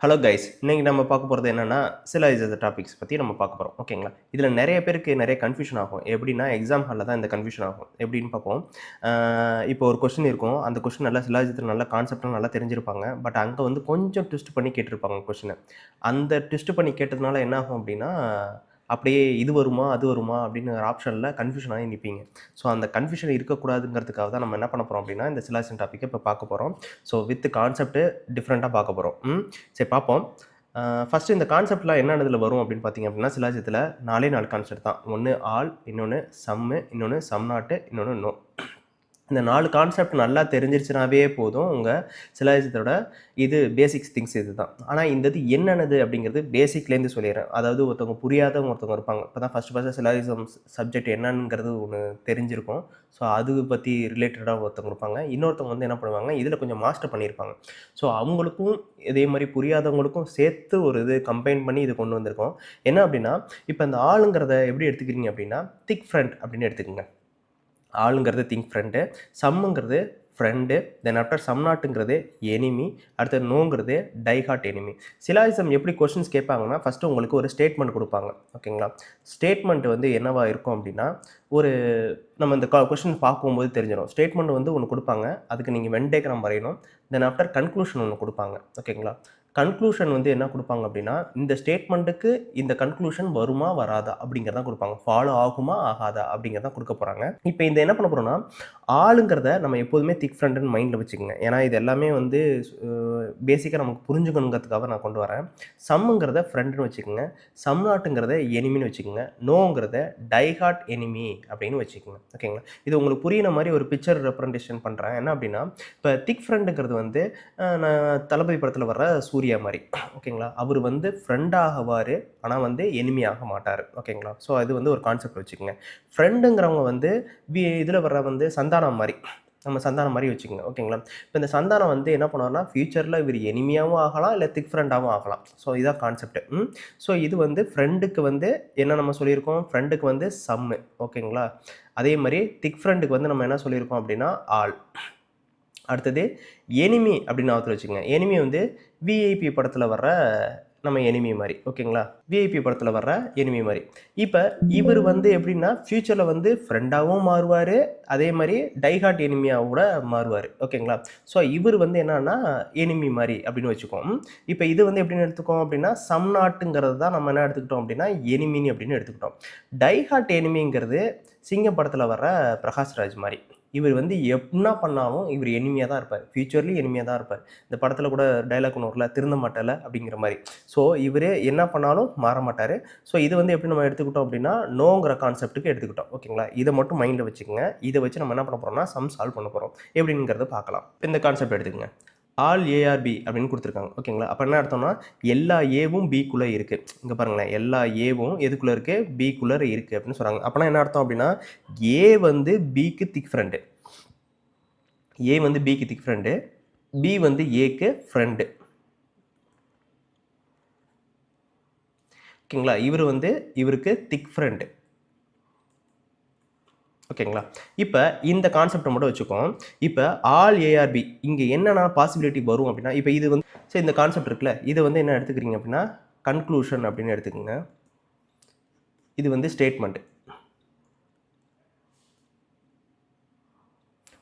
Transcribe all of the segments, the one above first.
Hello guys, இன்னைக்கு நம்ம பார்க்க போகிறது என்னன்னா, சில டாபிக்ஸ் பற்றி நம்ம பார்க்க போகிறோம். ஓகேங்களா? இதில் நிறைய பேருக்கு நிறைய கன்ஃபியூஷன் ஆகும். எப்படின்னா, எக்ஸாம் ஹாலில் தான் இந்த கன்ஃபியூஷன் ஆகும். எப்படின்னு பார்ப்போம். இப்போ ஒரு கொஸ்டின் இருக்கும். அந்த கொஸ்டின் நல்லா சிலாஜித்தில் நல்ல கான்செப்ட்லாம் நல்லா தெரிஞ்சிருப்பாங்க. பட் அங்கே வந்து கொஞ்சம் ட்விஸ்ட் பண்ணி கேட்டிருப்பாங்க கொஸ்டினை. அந்த ட்விஸ்ட் பண்ணி கேட்டதுனால என்ன ஆகும் அப்படின்னா, அப்படியே இது வருமா அது வருமா அப்படின்னு ஒரு ஆப்ஷனில் கன்ஃபியூஷன் ஆகி நிற்பீங்க. ஸோ அந்த கன்ஃபியூஷன் இருக்கக்கூடாதுங்கிறதுக்காக தான் நம்ம என்ன பண்ண போகிறோம் அப்படின்னா, இந்த சிலாஜன் டாப்பிக்கை இப்போ பார்க்க போகிறோம். ஸோ வித் கான்செப்ட்டு டிஃப்ரெண்ட்டாக பார்க்க போகிறோம். சரி பார்ப்போம். ஃபஸ்ட்டு இந்த கான்செப்ட்லாம் என்ன இதில் வரும் அப்படின்னு பார்த்தீங்க அப்படின்னா, சிலாஜித்தில் 4 கான்செப்ட் தான். ஒன்று ஆல், இன்னொன்று சம்மு, இன்னொன்று சம் நாட்டு, இன்னொன்று நோ. இந்த 4 கான்செப்ட் நல்லா தெரிஞ்சிருச்சுனாவே போதும், உங்கள் சிலாஜித்தோட இது பேசிக்ஸ் திங்ஸ் இது தான். ஆனால் இந்த இது என்னென்னது அப்படிங்கிறது பேசிக்லேருந்து சொல்லிடுறேன். அதாவது ஒருத்தவங்க புரியாதவங்க ஒருத்தவங்க இருப்பாங்க. இப்போ தான் ஃபஸ்ட்டு சிலாஜிசம் சப்ஜெக்ட் என்னங்கிறது ஒன்று தெரிஞ்சிருக்கும். ஸோ அது பற்றி ரிலேட்டடாக ஒருத்தவங்க இருப்பாங்க. இன்னொருத்தவங்க வந்து என்ன பண்ணுவாங்க, இதில் கொஞ்சம் மாஸ்டர் பண்ணியிருப்பாங்க. ஸோ அவங்களுக்கும் இதே மாதிரி புரியாதவங்களுக்கும் சேர்த்து ஒரு இது கம்பைன் பண்ணி இது கொண்டு வந்திருக்கோம். என்ன அப்படின்னா, இப்போ இந்த ஆளுங்கிறத எப்படி எடுத்துக்கிறீங்க அப்படின்னா, திக் ஃப்ரெண்ட் அப்படின்னு எடுத்துக்கோங்க. ஆளுங்கிறது திங்க் ஃப்ரெண்டு, சம்முங்கிறது ஃப்ரெண்டு, தென் ஆஃப்டர் சம் நாட்டுங்கிறது எனிமி, அடுத்தது நோங்கிறது டைஹார்ட் எனிமி. சிலாஜிசம் எப்படி கொஷின்ஸ் கேட்பாங்கன்னா, ஃபஸ்ட்டு உங்களுக்கு ஒரு ஸ்டேட்மெண்ட் கொடுப்பாங்க. ஓகேங்களா? ஸ்டேட்மெண்ட் வந்து என்னவா இருக்கும் அப்படின்னா, ஒரு நம்ம இந்த கொஷின் பார்க்கும்போது தெரிஞ்சிடும். ஸ்டேட்மெண்ட் வந்து ஒன்று கொடுப்பாங்க, அதுக்கு நீங்கள் வென் டயக்ராம் வரையணும். தென் ஆஃப்டர் கன்க்ளூஷன் ஒன்று கொடுப்பாங்க. ஓகேங்களா? கன்க்ளூஷன் வந்து என்ன கொடுப்பாங்க அப்படின்னா, இந்த ஸ்டேட்மெண்ட்டுக்கு இந்த கன்க்ளூஷன் வருமா வராதா அப்படிங்கிறதான் கொடுப்பாங்க. ஃபாலோ ஆகுமா ஆகாதா அப்படிங்கிறதான் கொடுக்க போகிறாங்க. இப்போ இந்த என்ன பண்ண போகிறோம்னா, ஆளுங்கிறத நம்ம எப்போதுமே திக் ஃப்ரெண்டுன்னு மைண்டில் வச்சுக்கோங்க. ஏன்னா இது எல்லாமே வந்து பேசிக்காக நமக்கு புரிஞ்சுக்கணுங்கிறதுக்காக நான் கொண்டு வரேன். சம்முங்கிறத ஃப்ரெண்டுன்னு வச்சுக்கோங்க, சம் நாட்டுங்கிறத எனிமின்னு வச்சுக்கோங்க, நோங்கிறத டைஹார்ட் எனிமி அப்படின்னு வச்சுக்கோங்க. ஓகேங்களா? இது உங்களுக்கு புரியிற மாதிரி ஒரு பிக்சர் ரெப்ரசன்டேஷன் பண்ணுறேன். என்ன அப்படின்னா, இப்போ திக் ஃப்ரெண்டுங்கிறது வந்து நான் தளபதி படத்தில் வர்ற சூர்யா மாதிரி. ஓகேங்களா? அவர் வந்து ஃப்ரெண்டாகுவார், ஆனால் வந்து எனிமியாக மாட்டார். ஓகேங்களா? ஸோ அது வந்து ஒரு கான்செப்ட் வச்சுக்கோங்க. ஃப்ரெண்டுங்கிறவங்க வந்து இதில் வர்ற வந்து சந்தானம் மாதிரி, நம்ம சந்தானம் மாதிரி வச்சுக்கோங்க. ஓகேங்களா? இப்போ இந்த சந்தானம் வந்து என்ன பண்ணுவார்னா, ஃபியூச்சரில் இவர் எனிமியாகவும் ஆகலாம், இல்லை திக் ஃப்ரெண்டாகவும் ஆகலாம். ஸோ இதான் கான்செப்ட். ஸோ இது வந்து ஃப்ரெண்டுக்கு வந்து என்ன நம்ம சொல்லியிருக்கோம், ஃப்ரெண்டுக்கு வந்து சம்மு. ஓகேங்களா? அதே மாதிரி திக் ஃப்ரெண்டுக்கு வந்து நம்ம என்ன சொல்லியிருக்கோம் அப்படின்னா ஆல். அடுத்தது எனிமி அப்படின்னு ஆத்தர் வச்சுக்கோங்க. எனிமி வந்து விஐபி படத்தில் வர்ற நம்ம எனிமி மாதிரி. ஓகேங்களா? விஐபி படத்தில் வர்ற எனிமி மாதிரி. இப்போ இவர் வந்து எப்படின்னா, ஃப்யூச்சரில் வந்து ஃப்ரெண்டாகவும் மாறுவார், அதே மாதிரி டைஹார்ட் எனிமியாக கூட மாறுவார். ஓகேங்களா? ஸோ இவர் வந்து என்னன்னா எனிமி மாதிரி அப்படின்னு வச்சுக்கோம். இப்போ இது வந்து எப்படின்னு எடுத்துக்கோம் அப்படின்னா, சம் நாட்டுங்கிறது தான் நம்ம என்ன எடுத்துக்கிட்டோம் அப்படின்னா எனிமினி அப்படின்னு எடுத்துக்கிட்டோம். டைஹார்ட் எனிமிங்கிறது சிங்கம் படத்தில் வர்ற பிரகாஷ்ராஜ் மாதிரி. இவர் வந்து என்ன பண்ணாலும் இவர் எனிமியாக தான் இருப்பார். ஃபியூச்சர்லேயும் எனிமியாக தான் இருப்பார். இந்த படத்தில் கூட டைலாக் ஒன்று வரல, திருந்த மாட்டல அப்படிங்கிற மாதிரி. ஸோ இவர் என்ன பண்ணாலும் மாற மாட்டார். ஸோ இது வந்து எப்படி நம்ம எடுத்துக்கிட்டோம் அப்படின்னா, நோங்கிற கான்செப்ட்டுக்கு எடுத்துக்கிட்டோம். ஓகேங்களா? இதை மட்டும் மைண்டில் வச்சுக்கோங்க. இதை வச்சு நம்ம என்ன பண்ண போகிறோம்னா, சம் சால்வ் பண்ண போகிறோம். எப்படிங்கிறத பார்க்கலாம். இந்த கான்செப்ட் எடுத்துக்கோங்க. ஆல் ஏஆர்பி அப்படின்னு கொடுத்துருக்காங்க. ஓகேங்களா? அப்போ என்ன அர்த்தம்னா, எல்லா ஏவும் பிக்குள்ளே இருக்குது. இங்கே பாருங்களேன், எல்லா ஏவும் எதுக்குள்ளே இருக்குது, பிக்குள்ளே இருக்குது அப்படின்னு சொல்கிறாங்க. அப்போனா என்ன அர்த்தம் அப்படின்னா, ஏ வந்து பிக்கு திக் ஃப்ரெண்டு, ஏ வந்து பிக்கு திக் ஃப்ரெண்டு, பி வந்து ஏக்கு ஃப்ரெண்டு. ஓகேங்களா? இவர் வந்து இவருக்கு திக் ஃப்ரெண்டு. ஓகேங்களா? இப்போ இந்த கான்செப்டை மட்டும் வச்சுக்கோம். இப்போ ஆல் ஏஆர்பி இங்கே என்னென்ன பாசிபிலிட்டி வரும் அப்படின்னா, இப்போ இது வந்து சரி இந்த கான்செப்ட் இருக்குல்ல, இதை வந்து என்ன எடுத்துக்கிறீங்க அப்படின்னா, கன்க்ளூஷன் அப்படின்னு எடுத்துக்கோங்க. இது வந்து ஸ்டேட்மெண்ட்.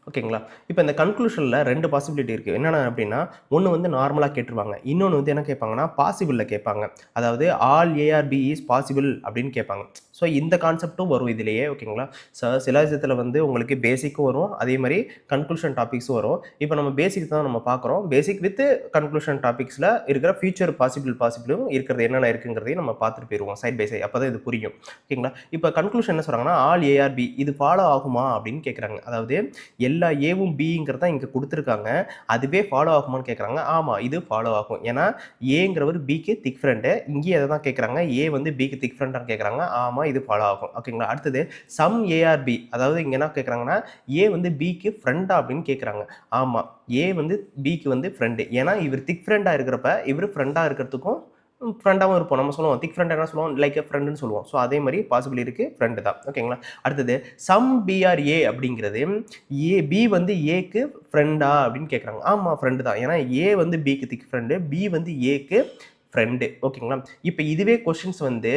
ஓகேங்களா? இப்போ இந்த கன்க்ளூஷனில் 2 பாசிபிலிட்டி இருக்குது. என்னென்ன அப்படின்னா, ஒன்று வந்து நார்மலாக கேட்டுருவாங்க, இன்னொன்று வந்து என்ன கேட்பாங்கன்னா, பாசிபிளில் கேட்பாங்க. அதாவது ஆல் ஏஆர்பி இஸ் பாசிபிள் அப்படின்னு கேட்பாங்க. ஸோ இந்த கான்செப்ட்டும் வரும் இதிலேயே. ஓகேங்களா? சிலாஜிசத்தில் வந்து உங்களுக்கு பேசிக்கும் வரும், அதே மாதிரி கன்க்ளூஷன் டாபிக்ஸும் வரும். இப்போ நம்ம பேசிக் தான் நம்ம பார்க்குறோம். பேசிக் வித் கன்க்ளூஷன் டாபிக்ஸில் இருக்கிற ஃபியூச்சர் பாசிபிளும் இருக்கிறது என்னென்ன இருக்குங்கிறதையும் நம்ம பார்த்துட்டு போயிடுவோம் சைட் பை சைட். அப்போ தான் இது புரியும். ஓகேங்களா? இப்போ கன்க்ளூஷன் என்ன சொல்கிறாங்கன்னா, ஆல் ஏஆர்பி இது ஃபாலோ ஆகுமா அப்படின்னு கேட்குறாங்க. அதாவது எல்லா ஏவும் பிங்கிறத இங்கே கொடுத்துருக்காங்க, அதுவே ஃபாலோ ஆகுமான்னு கேட்குறாங்க. ஆமாம், இது ஃபாலோ ஆகும். ஏன்னா ஏங்கிறவர் பிக்கு திக் ஃப்ரெண்டு, இங்கேயே அதை தான் கேட்குறாங்க. ஏ வந்து பிக்கு திக் ஃப்ரெண்டான்னு கேட்குறாங்க. ஆமாம், இது ஃபாலோ ஆகும். ஓகேங்களா? அடுத்தது சம் ஏஆர்பி, அதாவது இங்கே என்ன கேட்குறாங்கன்னா, ஏ வந்து பிக்கு ஃப்ரெண்டா அப்படின்னு கேட்குறாங்க. ஆமாம், ஏ வந்து பிக்கு வந்து ஃப்ரெண்டு. ஏன்னா இவர் திக் ஃப்ரெண்டாக இருக்கிறப்ப இவர் ஃப்ரெண்டாக இருக்கிறதுக்கும் ஃப்ரெண்டாகவும் இருப்போம். நம்ம சொல்லுவோம் திக் ஃப்ரெண்ட் என்ன சொல்லுவோம், லைக் எ ஃப்ரெண்டுன்னு சொல்லுவோம். ஸோ அதே மாதிரி பாசிபிள் இருக்குது, ஃப்ரெண்டு தான். ஓகேங்களா? அடுத்தது சம் பிஆர் அப்படிங்கிறது பி வந்து ஏக்கு ஃப்ரெண்டா அப்படின்னு கேட்குறாங்க. ஆமாம், ஃப்ரெண்டு தான். ஏன்னா ஏ வந்து பிக்கு திக் ஃப்ரெண்டு, பி வந்து ஏக்கு ஃப்ரெண்டு. ஓகேங்களா? இப்போ இதுவே கொஷின்ஸ் வந்து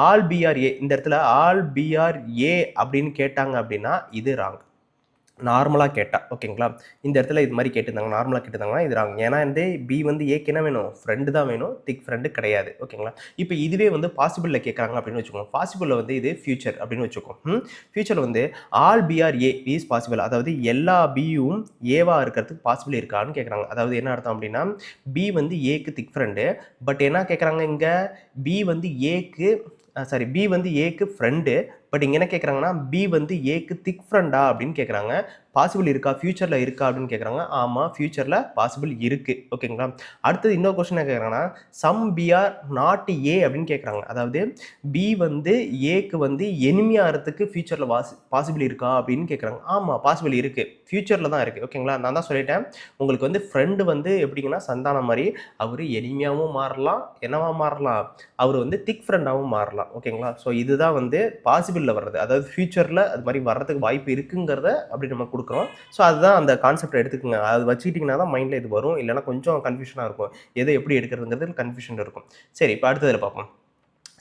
ஆல் பிஆர் ஏ, இந்த இடத்துல ஆல் பிஆர் ஏ அப்படின்னு கேட்டாங்க அப்படின்னா இது ராங். நார்மலாக கேட்டா ஓகேங்களா? இந்த இடத்துல இது மாதிரி கேட்டிருந்தாங்க, நார்மலாக கேட்டிருந்தாங்கன்னா இது ராங். ஏன்னா வந்து பி வந்து ஏக்கு என்ன வேணும், ஃப்ரெண்டு தான் வேணும், திக் ஃப்ரெண்டு கிடையாது. ஓகேங்களா? இப்போ இதுவே வந்து பாசிபிளில் கேட்குறாங்க அப்படின்னு வச்சுக்கோங்க. பாசிபிளில் வந்து இது ஃபியூச்சர் அப்படின்னு வச்சுக்கோம். ஃபியூச்சரில் வந்து all P are A is possible, அதாவது எல்லா பியும் ஏவா இருக்கிறதுக்கு பாசிபிள் இருக்கான்னு கேட்குறாங்க. அதாவது என்ன அர்த்தம் அப்படின்னா பி வந்து ஏக்கு திக் ஃப்ரெண்டு, பட் என்ன கேட்குறாங்க இங்கே, பி வந்து ஏக்கு பி வந்து ஏக்கு ஃப்ரெண்டு, பட் இங்கே என்ன கேட்குறாங்கன்னா பி வந்து ஏக்கு திக் ஃப்ரெண்டா அப்படின்னு கேட்குறாங்க. பாசிபிள் இருக்கா, ஃபியூச்சரில் இருக்கா அப்படின்னு கேட்குறாங்க. ஆமாம், ஃபியூச்சரில் பாசிபிள் இருக்குது. ஓகேங்களா? அடுத்தது இன்னொரு கொஸ்டின் என்ன கேட்குறாங்கன்னா சம் பிஆர் நாட் ஏ அப்படின்னு கேட்குறாங்க. அதாவது பி வந்து ஏக்கு வந்து எனிமி ஆகிறதுக்கு ஃபியூச்சரில் பாசிபிள் இருக்கா அப்படின்னு கேட்குறாங்க. ஆமாம், பாசிபிள் இருக்குது, ஃபியூச்சரில் தான் இருக்குது. ஓகேங்களா? நான் தான் சொல்லிட்டேன் உங்களுக்கு வந்து ஃப்ரெண்டு வந்து எப்படிங்கன்னா சந்தானம் மாதிரி, அவர் எனிமியாகவும் மாறலாம், என்னவா மாறலாம், அவர் வந்து திக் ஃப்ரெண்டாகவும் மாறலாம். ஓகேங்களா? ஸோ இதுதான் வந்து பாசிபிளில் வர்றது, அதாவது ஃபியூச்சரில் அது மாதிரி வர்றதுக்கு வாய்ப்பு இருக்குங்கிறத அப்படி நம்ம கொடுக்குறோம். ஸோ அதுதான் அந்த கான்செப்ட் எடுத்துக்கோங்க. அது வச்சுக்கிட்டிங்கன்னா தான் மைண்டில் இது வரும், இல்லைனா கொஞ்சம் கன்ஃபியூஷனாக இருக்கும், எதை எப்படி எடுக்கிறதுங்கிறது கன்ஃபியூஷன் இருக்கும். சரி, இப்போ அடுத்ததில் பார்ப்போம்.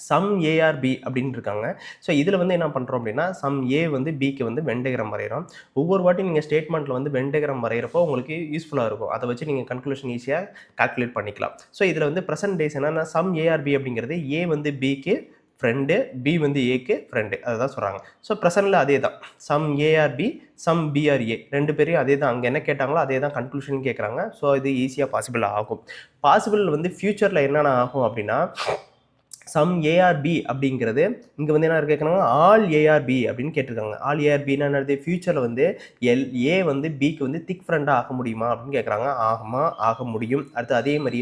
சம் ஏஆர்பி அப்படின்னு இருக்காங்க. ஸோ இதில் வந்து என்ன பண்ணுறோம் அப்படின்னா சம் ஏ வந்து பிக்கு வந்து வெண்டகிரம் வரைகிறோம். ஒவ்வொரு வாட்டி நீங்கள் ஸ்டேட்மெண்ட்டில் வந்து வெண்டகிரம் வரைகிறப்போ உங்களுக்கு யூஸ்ஃபுல்லாக இருக்கும். அதை வச்சு நீங்கள் கன்க்ளூஷன் ஈஸியாக கால்குலேட் பண்ணிக்கலாம். ஸோ இதில் வந்து ப்ரெசன்ட் டேஸ் என்னென்னா சம் ஏஆர்பி அப்படிங்கிறது ஏ வந்து பிக்கு ஃப்ரெண்டு, பி வந்து ஏக்கு ஃப்ரெண்டு, அதை தான் சொல்கிறாங்க. ஸோ ப்ரெசன்ட்டில் அதே தான் சம் ஏஆர்பி சம் பிஆர்ஏ ரெண்டு பேரையும் அதே தான், அங்கே என்ன கேட்டாங்களோ அதே தான் கன்க்ளூஷன் கேட்குறாங்க. ஸோ இது ஈஸியாக பாசிபிள் ஆகும். பாசிபிள் வந்து ஃபியூச்சரில் என்னென்ன ஆகும் அப்படின்னா சம் ஏஆர்பி அப்படிங்கிறது இங்கே வந்து என்ன கேட்குறாங்க, ஆல் ஏஆர்பி அப்படின்னு கேட்டிருக்காங்க. ஆல் ஏஆர்பின்னா என்னது, ஃபியூச்சரில் வந்து ஏ வந்து பிக்கு வந்து திக் ஃப்ரெண்டாக ஆக முடியுமா அப்படின்னு கேட்குறாங்க. ஆமாம், ஆக முடியும். அடுத்து அதே மாதிரி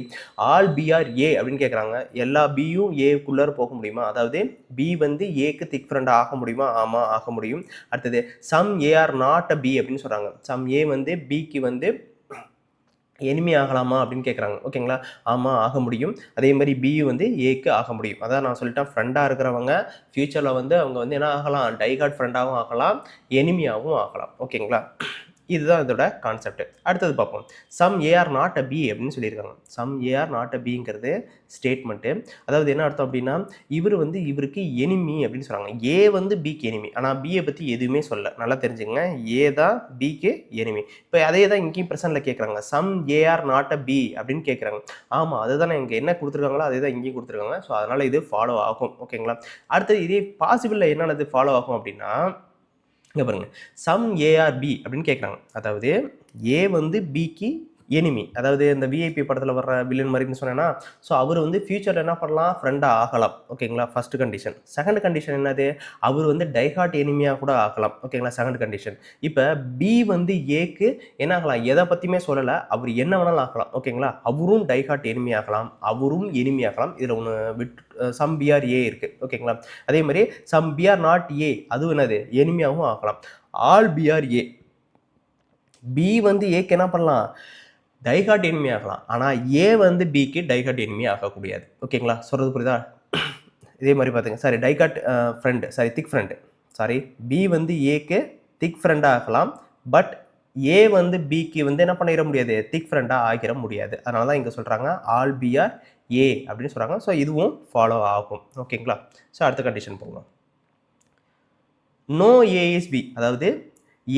ஆல் பிஆர் ஏ அப்படின்னு கேட்குறாங்க. எல்லா பியும் ஏக்குள்ளே போக முடியுமா, அதாவது பி வந்து ஏக்கு திக் ஃப்ரெண்டாக ஆக முடியுமா, ஆமாம், ஆக முடியும். அடுத்தது some A are not a B அப்படின்னு சொல்கிறாங்க. சம் ஏ வந்து பிக்கு வந்து எனிமி ஆகலாமா அப்படின்னு கேட்குறாங்க. ஓகேங்களா? ஆமாம், ஆக முடியும். அதே மாதிரி பியும் வந்து ஏக்கு ஆக முடியும். அதான் நான் சொல்லிட்டேன், ஃப்ரெண்டாக இருக்கிறவங்க ஃபியூச்சரில் வந்து அவங்க வந்து என்ன ஆகலாம், டைகார்ட் ஃப்ரெண்டாகவும் ஆகலாம், எனிமியாகவும் ஆகலாம். ஓகேங்களா? இதுதான் இதோட கான்செப்ட். அடுத்தது பார்ப்போம். Some A are not a B அப்படின்னு சொல்லியிருக்காங்க. சம் ஏஆர் நாட் அ பிங்கிறது ஸ்டேட்மெண்ட்டு. அதாவது என்ன அர்த்தம் அப்படின்னா இவர் வந்து இவருக்கு எனிமி அப்படின்னு சொல்கிறாங்க. ஏ வந்து பிக்கு எனிமி, ஆனால் பியை பற்றி எதுவுமே சொல்ல. நல்லா தெரிஞ்சுங்க, ஏ தான் பிக்கு எனிமி. இப்போ அதே தான் இங்கேயும் ப்ரெசென்ட்டில் கேட்குறாங்க. Some A are not a B அப்படின்னு கேட்குறாங்க. ஆமாம், அதுதான் இங்கே என்ன கொடுத்துருக்காங்களோ அதே தான் இங்கேயும் கொடுத்துருக்காங்க. ஸோ அதனால் இது ஃபாலோ ஆகும். ஓகேங்களா? அடுத்தது இதே பாசிபிளில் என்னென்னது ஃபாலோ ஆகும் அப்படின்னா இங்கே பாருங்க, சம் ஏஆர்பி அப்படின்னு கேட்குறாங்க. அதாவது ஏ வந்து பிக்கு எனிமி, அதாவது இந்த விஐபி படத்தில் வர்ற வில்லன் மாதிரின்னு சொன்னேன்னா, ஸோ அவர் வந்து ஃபியூச்சரில் என்ன பண்ணலாம், ஃப்ரெண்டாக ஆகலாம். ஓகேங்களா? First condition. செகண்ட் கண்டிஷன் என்னது, அவர் வந்து டைஹார்ட் எனிமியாக கூட ஆகலாம். ஓகேங்களா? Second condition. இப்போ பி வந்து ஏக்கு என்ன ஆகலாம், எதை பற்றியுமே சொல்லலை, அவர் என்ன வேணாலும் ஆகலாம். ஓகேங்களா? அவரும் டைஹார்ட் எனிமி ஆகலாம், அவரும் எனிமி ஆகலாம். இதில் ஒன்று சம் பிஆர் ஏ இருக்குது. ஓகேங்களா? அதே மாதிரி சம் பிஆர் நாட் ஏ, அதுவும் என்னது, எனிமியாகவும் ஆகலாம். ஆல் பிஆர் ஏ, பி வந்து ஏக்கு என்ன பண்ணலாம், டைகாட் எனிமி ஆகலாம், ஆனால் ஏ வந்து பிக்கு டைகாட் எனிமி ஆகக்கூடாது. ஓகேங்களா? சொல்கிறது புரியுதா? இதே மாதிரி பார்த்துங்க, டைகாட் ஃப்ரெண்டு, திக் ஃப்ரெண்டு, பி வந்து ஏக்கு திக் ஃப்ரெண்டாக ஆகலாம், பட் ஏ வந்து பிக்கு வந்து என்ன பண்ணிட முடியாது, திக் ஃப்ரெண்டாக ஆகிட முடியாது. அதனால தான் இங்கே சொல்கிறாங்க ஆல் பிஆர் ஏ அப்படின்னு சொல்கிறாங்க. ஸோ இதுவும் ஃபாலோ ஆகும். ஓகேங்களா? ஸோ அடுத்த கண்டிஷன் போகலாம். நோ ஏ இஸ் பி, அதாவது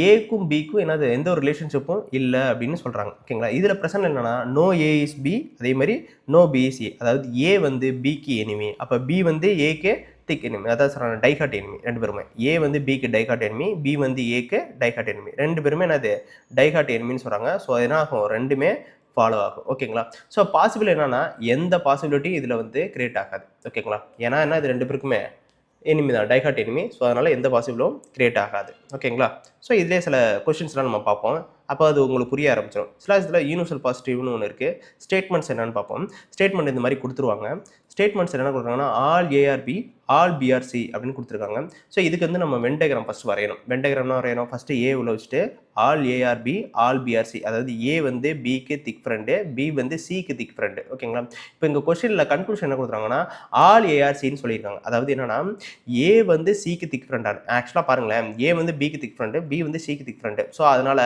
ஏக்கும் பிக்கும் என்னது எந்த ஒரு ரிலேஷன்ஷிப்பும் இல்லை அப்படின்னு சொல்கிறாங்க. ஓகேங்களா? இதில் பிரச்சனை என்னென்னா நோ ஏ இஸ் பி, அதே மாதிரி நோ பி இஸ் ஏ, அதாவது ஏ வந்து பிக்கு எனிமி, அப்போ பி வந்து ஏக்கு திக் எனிமி, அதாவது சொல்கிறாங்க டைகாட் எனிமி. ரெண்டு பேருமே ஏ வந்து பிக்கு டைகாட் எனிமி, பி வந்து ஏக்கு டைகாட் எனிமி, ரெண்டு பேருமே என்னது டைகாட் எனிமின்னு சொல்கிறாங்க. ஸோ என்ன ஆகும், ரெண்டுமே ஃபாலோ ஆகும். ஓகேங்களா? ஸோ பாசிபிள் என்னன்னா எந்த பாசிபிலிட்டியும் இதில் வந்து கிரியேட் ஆகாது. ஓகேங்களா? ஏன்னா என்ன, இது ரெண்டு பேருக்குமே எனிமி தான், டைகாட் எனிமி. ஸோ அதனால் எந்த பாசிபிளும் கிரியேட் ஆகாது. ஓகேங்களா? ஸோ இதிலே சில கொஷின்ஸ்லாம் நம்ம பார்ப்போம். அப்போ அது உங்களுக்கு புரிய ஆரம்பிச்சிடும். சில இதில் யூனிவர்சல் பாசிட்டிவ்னு ஒன்று இருக்குது. ஸ்டேட்மெண்ட்ஸ் என்னென்னு பார்ப்போம். ஸ்டேட்மெண்ட் இந்த மாதிரி கொடுத்துருவாங்க. ஸ்டேட்மெண்ட்ஸ் என்ன கொடுக்குறாங்கன்னா ஆல் ஏஆர்பி ஆல் பிஆர்சி அப்படின்னு கொடுத்துருக்காங்க. ஸோ இதுக்கு வந்து நம்ம வென் டயக்ராம் ஃபஸ்ட் வரையணும். வென் டயக்ராம்னா வரையணும். ஃபஸ்ட்டு ஏ உள்ள வச்சுட்டு ஆல் ஏஆர்பி ஆல் பிஆர்சி, அதாவது ஏ வந்து பிக்கு திக் ஃப்ரெண்டு, பி வந்து சிக்கு திக் ஃப்ரெண்டு. ஓகேங்களா? இப்போ இந்த கொஸ்டினில் கன்க்ளூஷன் என்ன கொடுக்குறாங்கன்னா ஆல் ஏஆர்சின்னு சொல்லியிருக்காங்க. அதாவது என்னன்னா ஏ வந்து சிக்கு திக் ஃப்ரெண்டான, ஆக்சுவலாக பாருங்களேன், ஏ வந்து பிக்கு திக் ஃப்ரெண்டு, பி வந்து சிக்கு திக் ஃப்ரெண்டு. ஸோ அதனால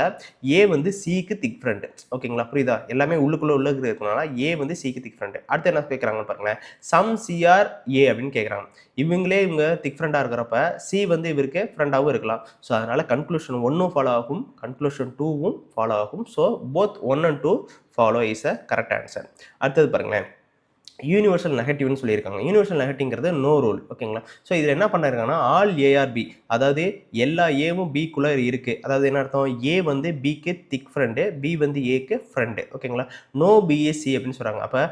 ஏ வந்து சிக்கு திக் ஃப்ரெண்டு. ஓகேங்களா? புரியுதா? எல்லாமே உள்ளுக்குள்ள இருக்கனால ஏ வந்து சிக்கு திக் ஃப்ரெண்டு. அடுத்து என்ன கேட்குறாங்கன்னு பாருங்களேன். சம் சிஆர் ஏ அப்படின்னு கேட்குறாங்க. இவங்க திக் ஃப்ரெண்டாக இருக்கிறப்ப சி வந்து இவருக்கு ஃப்ரெண்டாகவும் இருக்கலாம். ஸோ அதனால் கன்க்ளூஷன் 1ம் ஃபாலோ ஆகும், கன்க்ளூஷன் 2வும் ஃபாலோ ஆகும். So both 1 and 2 follow is a correct answer. அடுத்தது பாருங்களேன், யூனிவர்சல் நெகட்டிவ்னு சொல்லியிருக்காங்க. யூனிவர்சல் நெகட்டிவ்ங்கிறது நோ ரூல். ஓகேங்களா? ஸோ இதில் என்ன பண்ணிருக்காங்கன்னா ஆல் ஏஆர்பி, அதாவது எல்லா ஏவும் பிக்குள்ளே இருக்குது. அதாவது என்ன அர்த்தம், ஏ வந்து பிக்கு திக் ஃப்ரெண்டு, பி வந்து ஏக்கு ஃப்ரெண்டு. ஓகேங்களா? நோ பிஎஸ்சி அப்படின்னு சொல்கிறாங்க. அப்போ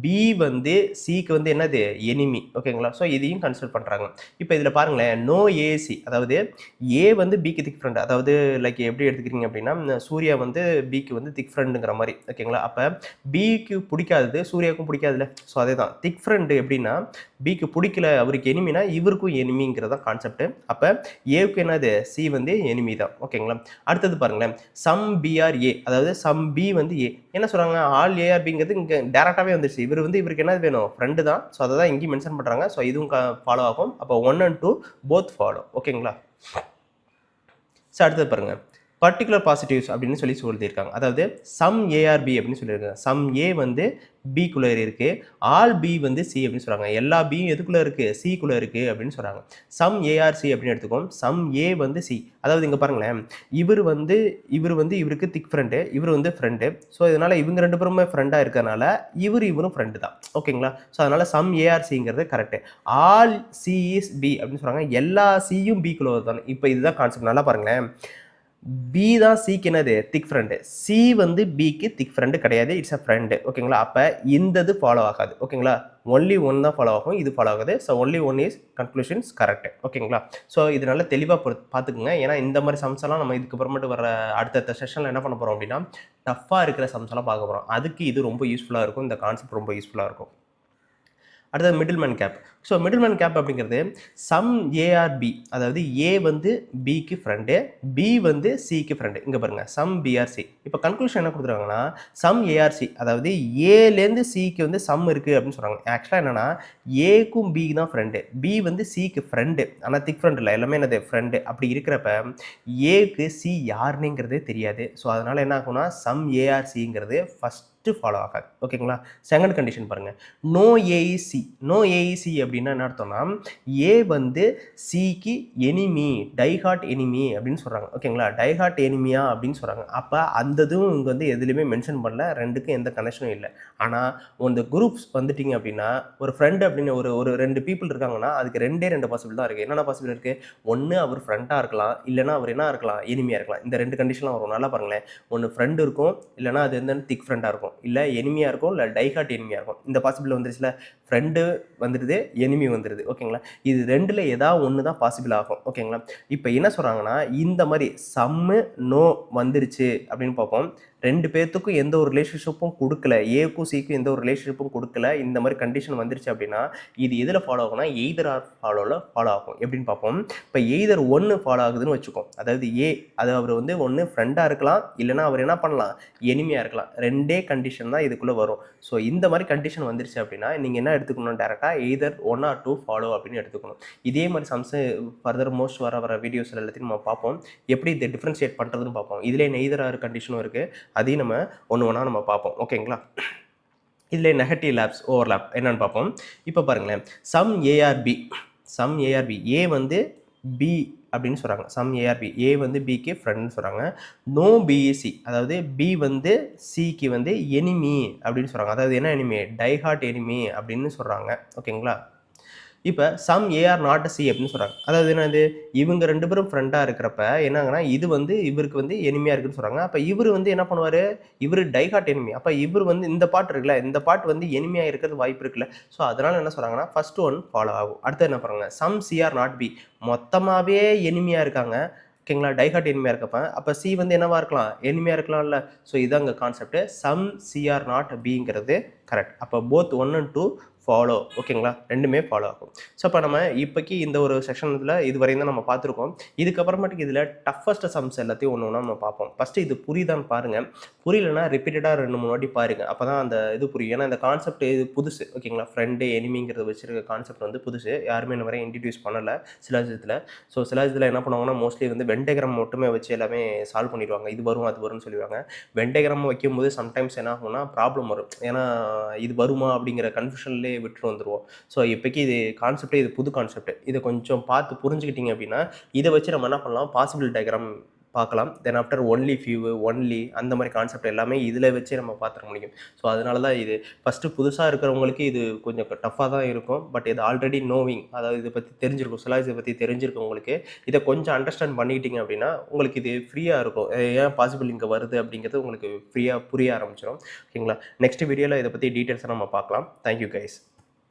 பி வந்து சிக்கு வந்து என்னது, எனிமி. ஓகேங்களா? ஸோ இதையும் கன்சிடர் பண்ணுறாங்க. இப்போ இதில் பாருங்களேன், நோ ஏசி, அதாவது ஏ வந்து பிக்கு திக் ஃப்ரெண்டு, அதாவது லைக் எப்படி எடுத்துக்கிறீங்க அப்படின்னா சூர்யா வந்து பிக்கு வந்து திக் ஃப்ரெண்டுங்கிற மாதிரி. ஓகேங்களா? அப்போ பிக்கு பிடிக்காதது சூர்யாவுக்கும் பிடிக்காதுல்ல. ஸோ அதே தான் திக் ஃப்ரெண்டு. எப்படின்னா பிக்கு பிடிக்கல, அவருக்கு எனிமினா இவருக்கும் எனிமிங்கிறதா கான்செப்ட். அப்போ ஏவுக்கு என்னது, சி வந்து எனிமி தான். ஓகேங்களா? அடுத்தது பாருங்களேன், சம் பிஆர் ஏ, அதாவது சம் பி வந்து ஏ. என்ன சொல்கிறாங்க, ஆல் ஏஆர்பிங்கிறது இங்கே டேரெக்டாகவே வந்துருச்சு. இவர் வந்து இவருக்கு என்ன வேணும், ஃப்ரெண்டு தான். ஸோ அதை தான் இங்கேயும் மென்ஷன் பண்ணுறாங்க. ஸோ இதுவும் ஃபாலோ ஆகும். அப்போ 1 and 2 போத் ஃபாலோ. ஓகேங்களா? ஸோ அடுத்தது பாருங்கள், பர்டிகுலர் பாசிட்டிவ்ஸ் அப்படின்னு சொல்லியிருக்காங்க. அதாவது சம் ஏஆர்பி அப்படின்னு சொல்லியிருக்காங்க. சம் ஏ வந்து பிக்குள்ளே இருக்குது, ஆல் பி வந்து சி அப்படின்னு சொல்கிறாங்க. எல்லா பியும் எதுக்குள்ளே இருக்குது, சிக்குள்ளே இருக்குது அப்படின்னு சொல்கிறாங்க. சம் ஏஆர்சி அப்படின்னு எடுத்துக்கோம். சம் ஏ வந்து சி, அதாவது இங்கே பாருங்களேன், இவர் வந்து இவருக்கு திக் ஃப்ரெண்டு, இவர் வந்து ஃப்ரெண்டு. ஸோ இதனால் இவங்க ரெண்டு பேருமே ஃப்ரெண்டாக இருக்கிறனால இவரும் ஃப்ரெண்டு தான். ஓகேங்களா? ஸோ அதனால் சம் ஏஆர்சிங்கிறது correct. All C is B அப்படின்னு சொல்கிறாங்க. எல்லா சியும் பிக்குள்ளே தான். இப்போ இதுதான் கான்செப்ட். நல்லா பாருங்களேன், பி தான் சிக்கு என்னது, திக் ஃப்ரெண்டு. சி வந்து பிக்கு திக் ஃப்ரெண்டு கிடையாது, இட்ஸ் அ ஃப்ரெண்டு. ஓகேங்களா? அப்போ இந்த இது ஃபாலோ ஆகாது. ஓகேங்களா? ஒன்லி ஒன் தான் ஃபாலோ ஆகும், இது ஃபாலோ ஆகுது. So only one is conclusions correct. ஓகேங்களா? ஸோ இது நல்லா தெளிவாக பார்த்துக்குங்க. ஏன்னா இந்த மாதிரி சம்ஸ் எல்லாம் நம்ம இதுக்கு அப்புறமேட்டு வர அடுத்தடுத்த செஷனில் என்ன பண்ண போகிறோம் அப்படின்னா டஃப்பாக இருக்கிற சம்ஸ் எல்லாம் பார்க்க போகிறோம். அதுக்கு இது ரொம்ப யூஸ்ஃபுல்லாக இருக்கும். இந்த கான்செப்ட் ரொம்ப யூஸ்ஃபுல்லாக இருக்கும். அடுத்தது middleman gap. So middleman gap அப்படிங்கிறது சம் ஏஆர்பி, அதாவது ஏ வந்து பிக்கு ஃப்ரெண்டு, பி வந்து சிக்கு ஃப்ரெண்டு. இங்கே பாருங்கள், சம் பிஆர்சி. இப்போ கன்க்ளூஷன் என்ன கொடுத்துருக்காங்கன்னா சம் ஏஆர்சி, அதாவது ஏலேருந்து சிக்கு வந்து சம் இருக்குது அப்படின்னு சொல்கிறாங்க. ஆக்சுவலாக என்னென்னா ஏக்கும் பி தான் ஃப்ரெண்டு, பி வந்து சிக்கு ஃப்ரெண்டு, ஆனால் திக் ஃப்ரெண்ட் இல்லை, எல்லாமே என்னது ஃப்ரெண்டு. அப்படி இருக்கிறப்ப ஏக்கு சி யாருன்னுங்கிறதே தெரியாது. ஸோ அதனால் என்ன ஆகும்னா சம் ஏஆர்சிங்கிறது ஃபஸ்ட் ஃபாலோ ஆகாது. ஓகேங்களா? செகண்ட் கண்டிஷன் பாருங்கள், நோ ஏஇசி. நோ ஏஇசி அப்படின்னா என்ன அர்த்தம்னா ஏ வந்து சிக்கு எனிமி, டைஹார்ட் எனிமி அப்படின்னு சொல்கிறாங்க. ஓகேங்களா? டைஹார்ட் எனிமியா அப்படின்னு சொல்கிறாங்க. அப்போ அந்த இதுவும் இங்கே வந்து எதுலையுமே மென்ஷன் பண்ணல, ரெண்டுக்கும் எந்த கனெக்ஷனும் இல்லை. ஆனால் இந்த குரூப்ஸ் வந்துட்டிங்க அப்படின்னா ஒரு ஃப்ரெண்டு அப்படின்னு ஒரு 2 பீப்புள் இருக்காங்கன்னா அதுக்கு ரெண்டு பாசிபிள் தான் இருக்குது. என்னென்ன பாசிபிள் இருக்குது, ஒன்று அவர் ஃப்ரெண்டாக இருக்கலாம், இல்லைனா அவர் என்ன இருக்கலாம், எனிமியாக இருக்கலாம். இந்த 2 கண்டிஷன்லாம் வரும். நல்லா பாருங்களேன், ஒன்று ஃப்ரெண்டு இருக்கும், இல்லைனா அது வந்து திக் ஃப்ரெண்டாக இருக்கும், இல்லை எனிமியாக இருக்கும், இல்லை டைஹார்ட் எனிமியாக இருக்கும். இந்த பாசிபிள் வந்துருச்சுல, ஃப்ரெண்டு வந்துடுது, எனிமி வந்துடுது. ஓகேங்களா? இது ரெண்டில் ஏதாவது ஒன்று தான் பாசிபிள் ஆகும். ஓகேங்களா? இப்போ என்ன சொல்கிறாங்கன்னா இந்த மாதிரி சம்மு நோ வந்துருச்சு அப்படின்னு பார்ப்போம். 2 பேர்த்துக்கும் எந்த ஒரு ரிலேஷன்ஷிப்பும் கொடுக்கல, ஏக்கும் சிக்கும் எந்த ஒரு ரிலேஷன்ஷிப்பும் கொடுக்கல, இந்த மாதிரி கண்டிஷன் வந்துருச்சு அப்படின்னா இது எதில் ஃபாலோ ஆகும்னா எய்தர் ஆர் ஃபாலோ ஆகும். எப்படின்னு பார்ப்போம். இப்போ எய்தர் 1 ஃபாலோ ஆகுதுன்னு வச்சுக்கோம். அதாவது ஏ, அது அவர் வந்து ஒன்று ஃப்ரெண்டாக இருக்கலாம், இல்லைனா அவர் என்ன பண்ணலாம், எனிமியாக இருக்கலாம். 2 கண்டிஷன் தான் இதுக்குள்ளே வரும். ஸோ இந்த மாதிரி கண்டிஷன் வந்துருச்சு அப்படின்னா நீங்கள் என்ன எடுத்துக்கணும், டேரெக்டாக எய்தர் 1 or 2 ஃபாலோ அப்படின்னு எடுத்துக்கணும். இதே மாதிரி சம்ஸ் ஃபர்தர் மோஸ்ட் வர வீடியோஸ் எல்லாத்தையும் நம்ம பார்ப்போம். எப்படி இதை டிஃப்ரென்ஷியேட் பண்ணுறதுன்னு பார்ப்போம். இதிலே எய்தர் ஆர் கண்டிஷனும் இருக்குது, அதையும் நம்ம ஒன்று நம்ம பார்ப்போம். ஓகேங்களா? இதில் நெகட்டிவ் லேப்ஸ் ஓவர்லேப் என்னன்னு பார்ப்போம். இப்போ பாருங்களேன், சம் ஏஆர்பி ஏ வந்து பி அப்படின்னு சொல்கிறாங்க. சம் ஏஆர்பி ஏ வந்து பிக்கு ஃப்ரெண்ட்னு சொல்கிறாங்க. நோ பிஇசி, அதாவது பி வந்து சிக்கு வந்து எனிமி அப்படின்னு சொல்கிறாங்க. அதாவது என்ன எனிமி, டைஹார்ட் எனிமி அப்படின்னு சொல்கிறாங்க. ஓகேங்களா? இப்போ சம் ஏஆர் நாட் சி அப்படின்னு சொல்கிறாங்க. அதாவது என்னது, இவங்க 2 பேரும் ஃப்ரெண்டாக இருக்கிறப்ப என்னாங்கன்னா இது வந்து இவருக்கு வந்து எனிமையாக இருக்குன்னு சொல்கிறாங்க. அப்போ இவர் வந்து என்ன பண்ணுவார், இவர் டைஹார்ட் எனிமி. அப்போ இவர் வந்து இந்த பாட்டு இருக்குல்ல, இந்த பாட்டு வந்து எனிமையாக இருக்கிறது வாய்ப்பு இருக்குல்ல. ஸோ அதனால் என்ன சொல்கிறாங்கன்னா ஃபர்ஸ்ட் ஒன் ஃபாலோ ஆகும். அடுத்து என்ன பண்ணுறாங்க, சம் சிஆர் நாட் பி, மொத்தமாகவே எனிமையாக இருக்காங்க, ஓகேங்களா? டை ஹார்ட் எனிமியா இருக்கப்ப, அப்ப சி வந்து என்னவா இருக்கலாம்? எனிமியா இருக்கலாம்ல. ஸோ இதான் அங்க concept. Some C are not பிங்கிறது கரெக்ட். அப்ப போத் 1 அண்ட் 2 ஃபாலோ. ஓகேங்களா? 2மே ஃபாலோ ஆகும். ஸோ அப்ப நம்ம இப்போக்கி இந்த ஒரு செக்ஷன்ல இதுவரையும் தான் நம்ம பார்த்துருக்கோம். இதுக்கப்புறமேட்டுக்கு இதில டஃபஸ்ட் சம்ஸ் எல்லாத்தையும் ஒண்ணு ஒண்ணா நம்ம பார்ப்போம். ஃபர்ஸ்ட்டு இது புரியுதான்னு பாருங்க. புரியலன்னா ரிப்பீட்டடா 2, 3 வாட்டி பாருங்க. அப்பதான் அந்த இது புரியும். ஏன்னா இந்த கான்செப்ட் இது புதுசு. ஓகேங்களா? ஃப்ரெண்டு, எனிமிங்கிறத வச்சிருக்க கான்செப்ட் வந்து புதுசு. யாருமே இன்ன வரை இன்ட்ரோடியூஸ் பண்ணல சிலாஜிஸத்துல. ஸோ சிலாஜிஸத்துல என்ன பண்ணுவாங்கன்னா, மோஸ்ட்லி வந்து வென் டயகிராம் மட்டுமே வச்சு எல்லாமே சால்வ் பண்ணிருவாங்க. இது வரும், அது வரும்னு சொல்லிருவாங்க. வென் டயகிராம் வைக்கும்போது சம்டைம்ஸ் என்ன ஆகும்னா ப்ராப்ளம் வரும். ஏன்னா இது வருமா அப்படிங்கிற கன்ஃப்யூஷன்லேயே விட்டுட்டு வந்துருவோம். ஸோ இப்போக்கி இது கான்செப்ட்டே இது புது கான்செப்ட். இதை கொஞ்சம் பார்த்து புரிஞ்சுக்கிட்டீங்க அப்படின்னா, இதை வச்சு நம்ம என்ன பண்ணலாம், பாசிபிள் டயகிராம் பார்க்கலாம். Then after only few, only அந்த மாதிரி கான்செப்ட் எல்லாமே இதில் வச்சே நம்ம பார்த்துக்க முடியும். ஸோ அதனால தான் இது ஃபஸ்ட்டு புதுசாக இருக்கிறவங்களுக்கு இது கொஞ்சம் டஃப்பாக தான் இருக்கும். பட் இது ஆல்ரெடி நோவிங், அதாவது இதை பற்றி தெரிஞ்சிருக்கும், சிலாஜிஸை பற்றி தெரிஞ்சிருக்கும் உங்களுக்கு. இதை கொஞ்சம் அண்டர்ஸ்டாண்ட் பண்ணிக்கிட்டீங்க அப்படின்னா உங்களுக்கு இது ஃப்ரீயாக இருக்கும். ஏன் பாசிபிள் இங்கே வருது அப்படிங்கிறது உங்களுக்கு ஃப்ரீயாக புரிய ஆரம்பிச்சிடும். ஓகேங்களா? நெக்ஸ்ட் வீடியோவில் இதை பற்றி டீட்டெயில்ஸாக நம்ம பார்க்கலாம். Thank you guys.